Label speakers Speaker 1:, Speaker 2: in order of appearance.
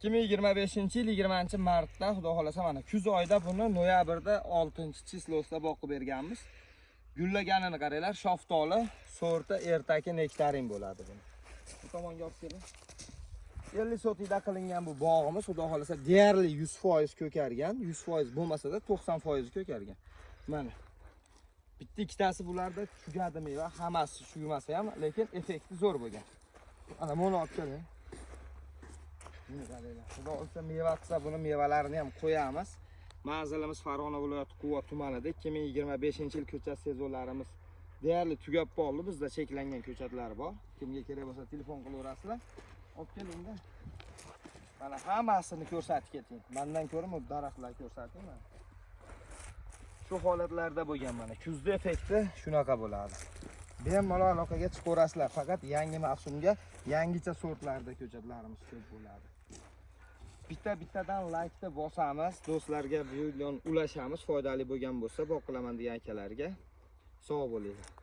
Speaker 1: 2025-yil 20-martda xudo xolasa mana kuz oyida buni noyabrda 6-chislosida boqib berganmiz. Gullaganini qaranglar, shaftoli, sorti ertaki nektarin bo'ladi buni. Bu tomonga olib keling. 50 sotikda qilingan bu bog'imiz xudo xolasa deyarli 100% ko'kargan, 100% bo'lmasa-da 90% ko'kargan. Mana bitta ikkitasi bularda tugadi meva, hammasi tugamasa ham, lekin effekti zo'r bo'lgan. Ana buni olib keling. Xudo olsa meva qilsa buni mevalarini ham qo'yamiz. Manzilimiz Farg'ona viloyati Quvvat tumanida 2025-yil ko'chat sezonlarimiz deyarli tugab qoldi. Bizda cheklangan ko'chatlar bor. Kimga kerak bo'lsa telefon qilaverasizlar. Olib kelingda. Mana hammasini ko'rsatib keting. Mendan ko'ra bu daraxtlarni ko'rsating mana. Shu holatlarda bo'lgan mana. Kuzda effekti shunaqa bo'ladi. Bemalol aloqaga chiqaverasizlar. Faqat yangi mavsumga yangicha sortlarda ko'chatlarimiz ko'p bo'ladi. Bitta-bittadan like-ni bosamiz, do'stlarga video ulashamiz, foydali bo'lgan bo'lsa boqilaman degan akalarga. Sog' bo'linglar.